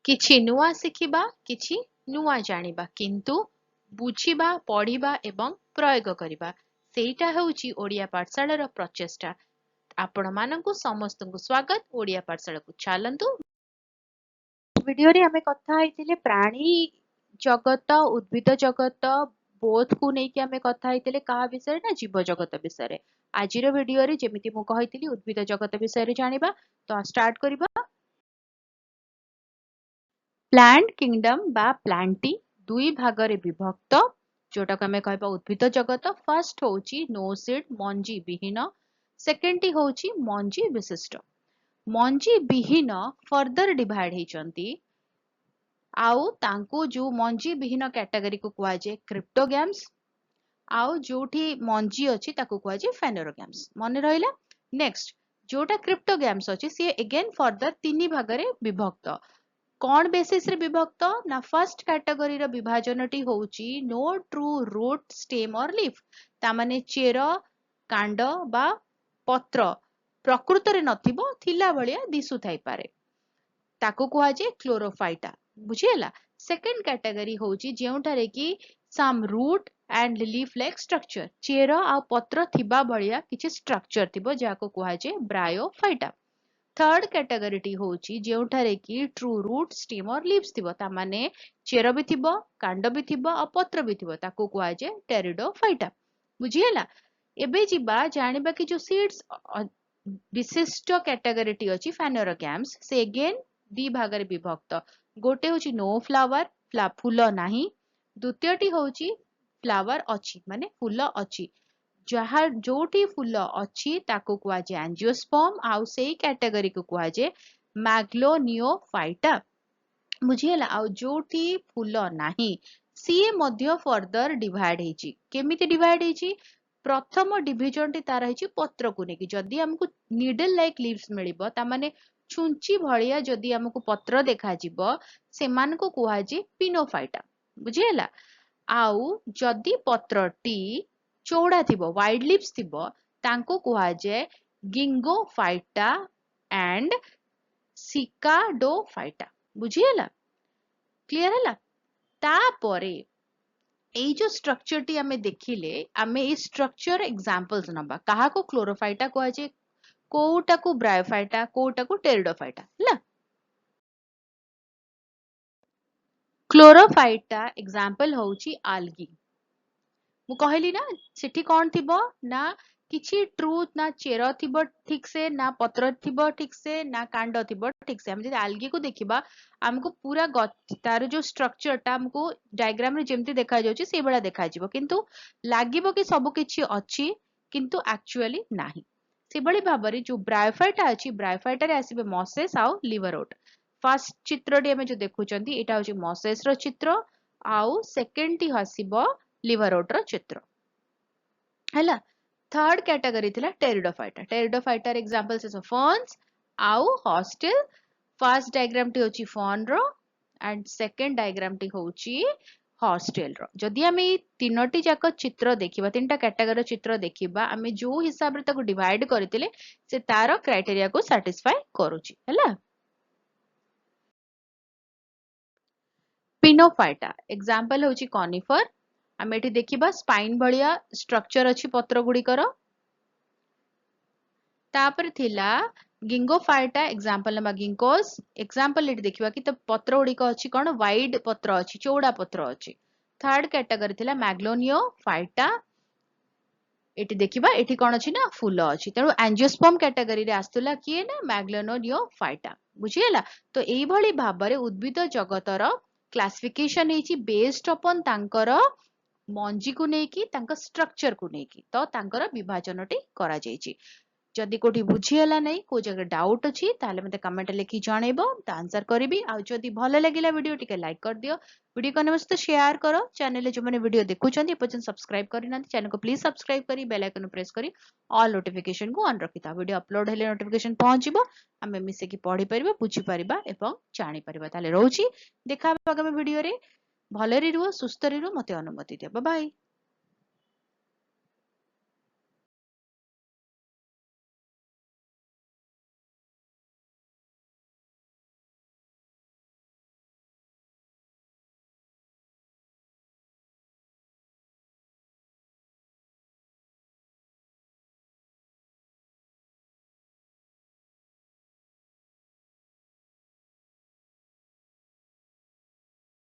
किछि नुआ शिखिबा किछि नुआ जानिबा किंतु बुझिबा पढ़िबा एवं प्रयोग करिबा सेटा हेउची ओडिया पाठशालार प्रचेष्टा। आपण मानंकु समस्तंकु स्वागत ओडिया पाठशाला को चलंतु। वीडियो रे हमें कथा हेतिले प्राणी जगत उद्भिद जगत बोथ को नेकी हमें कथा हेतिले कहा विषय ना जीव जगत विषय रे। आजिर वीडियो रे जेमिति मु कहितिली उद्भिद जगत विषय रे जानिबा। तो स्टार्ट करिबा। प्लांट किंगडम बा प्लांटी दुई भागरे विभक्त जोटा को हमें कहबा उद्भिद जगत। फर्स्ट होची नो सीड मंजी विहीन, सेकेंड होची मंजी विशिष्ट। मंजी विहीन फर्दर डिवाइड हेचंती आउ तांको जो मंजी विहीन कैटेगरी को कुआ जे क्रिप्टोगैम्स आउ जोठी मंजी अछि ताको कुआ जे फेनोरोगैम्स। मने रहिला। नेक्स्ट जोटा क्रिप्टोगैम्स अछि से अगेन फर्दर तीन भागरे विभक्त। कौन बेसिस रे विभक्त ना फर्स्ट कैटेगरी रो विभाजनटी होउची नो ट्रू रूट स्टेम और लीफ ता माने चेर कांड बा पत्र प्रकृत रे नथिबो थिला भलिया दिसु थाई पारे ताको कुहा जे क्लोरोफाइटा। बुझियला। सेकंड कैटेगरी होउची जेउठारे की some root and leaf like structure चेर आ पत्र थिबा भलिया किछि स्ट्रक्चर थिबो जाको कुहा जे ब्रायोफाइटा। थर्ड कैटेगरी होउची जेउठारे की ट्रू रूट स्टेम और लीव्स थिबो ता माने चेर भी थिबो कांड भी थिबो आ पत्र भी थिबो ताको कुआ जे टेरिडोफाइटा। बुझियला। एबे जिबा जानिबा कि जो सीड्स विशिष्ट कैटेगरी टी अछि फेनोरोगैम्स से अगेन दी भागरे विभक्त। गोटे होची नो फ्लावर फूल नाही, द्वितीयटी होची फ्लावर अछि माने फूल अछि जहा जोठी फूल अछि ताको कुआ जे एंजियोस्पर्म आउ सेई कैटेगरी को कुआ जे मैग्लोनियोफाइटा। बुझियला। आउ जोठी फूल नाही सीए मध्य फर्दर डिवाइड हेची। केमिति डिवाइड हेची प्रथम डिविजन टी तार हेची पत्र को नेकी जदी हमकु नीडल लाइक लीव्स मिलिबो ता माने छुंची भलिया जदी हमकु पत्र देखा जिवो सेमान को कुआ जे पिनोफाइटा। बुझियला। आउ जदी पत्रटी चौड़ा थिबो वाइड लिप्स थिबो तांको कुहा जे गिंगोफाइटा एंड सिकाडोफाइटा। बुझियला। क्लियर हला। तापरे एई जो स्ट्रक्चर टी हमें देखिले हमें ई स्ट्रक्चर एग्जांपल्स नबा कहा को क्लोरोफाइटा कुहा जे कोउटा को ब्रायोफाइटा कोउटा को टेरिडोफाइटा हला। क्लोरोफाइटा एग्जांपल होउची आल्गी। मु कहली ना सेठी कौन थिबो ना किछि ट्रूथ ना चेर थिबो ठीक से ना पत्र थिबो ठीक से ना कांड थिबो ठीक से। हम जे आल्गी को देखिबा हमको पूरा तार जो स्ट्रक्चर ता हमको डायग्राम रे जेमति देखा जाउची से बडा देखा जिवो किंतु लागिबो कि सब किछि अछि किंतु एक्चुअली नाही। से बळी भाबरे जो ब्रायोफाइटा अछि ब्रायोफाइटा रे आसीबे मॉसेस आउ लिवरोट। फर्स्ट चित्र डी हमें जो देखुचंती एटा होची मॉसेस रो चित्र आउ सेकंड टी हसिबो लिवरोट रो चित्र हैला। थर्ड कैटेगरी थिला टेरिडोफाइटा। टेरिडोफाइटा रे एग्जांपल्स इज फर्न्स आउ हॉस्टेल। फर्स्ट डायग्राम टी होची फर्न रो एंड सेकंड डायग्राम टी होची हॉस्टेल रो। जदी हमें ई तीनोटी जाक चित्र देखिबा तीनटा कैटेगरी चित्र देखिबा हमें जो हिसाब रे ताको डिवाइड करथिले से तारो क्राइटेरिया को सैटिस्फाई करूची हैला। पिनोफाइटा एग्जांपल होची कॉनिफर। हमें एठी देखिबा स्पाइन भलिया स्ट्रक्चर अछि पत्र गुड़िकर। तापर थिला गिंगोफाइटा एग्जांपल नबा गिंकोस। एग्जांपल एठी देखिबा कि त पत्र गुड़िक अछि कोन वाइड पत्र अछि चौड़ा पत्र अछि। थर्ड कैटेगरी थिला मैग्लोनियोफाइटा। एठी देखिबा एठी कोन अछि ना फूल अछि तेनु एंजियोस्पर्म कैटेगरी रे आस्तुला किए ना मैग्लोनियोफाइटा। बुझियला। तो एई भली भाबरे उद्भिद जगतर क्लासिफिकेशन हेची बेस्ड अपन तांकर मंजी को नेकी तांका स्ट्रक्चर को नेकी तो तांकर विभाजनटी करा जायछि। जदि कोठी बुझियला नै को जगह डाउट अछि ताले मते कमेंट लिखि जणैबो त आंसर करबी। आ जदि भलो लागिला वीडियो टिके लाइक कर दियो वीडियो कने मस्त शेयर करो चैनल जो माने वीडियो देखुचंती पछन सब्सक्राइब करिना चैनल को प्लीज सब्सक्राइब करी बेल आइकन प्रेस करी ऑल नोटिफिकेशन को ऑन रखिता वीडियो अपलोड हेले नोटिफिकेशन पहुंचीबो हमें मिसे की पढी परिबा बुझी परिबा एवं जानि परिबा। ताले रहउची देखा आगामी वीडियो रे भले रे रुह सुस्त रे रुह मते अनुमति दियो। Bye bye.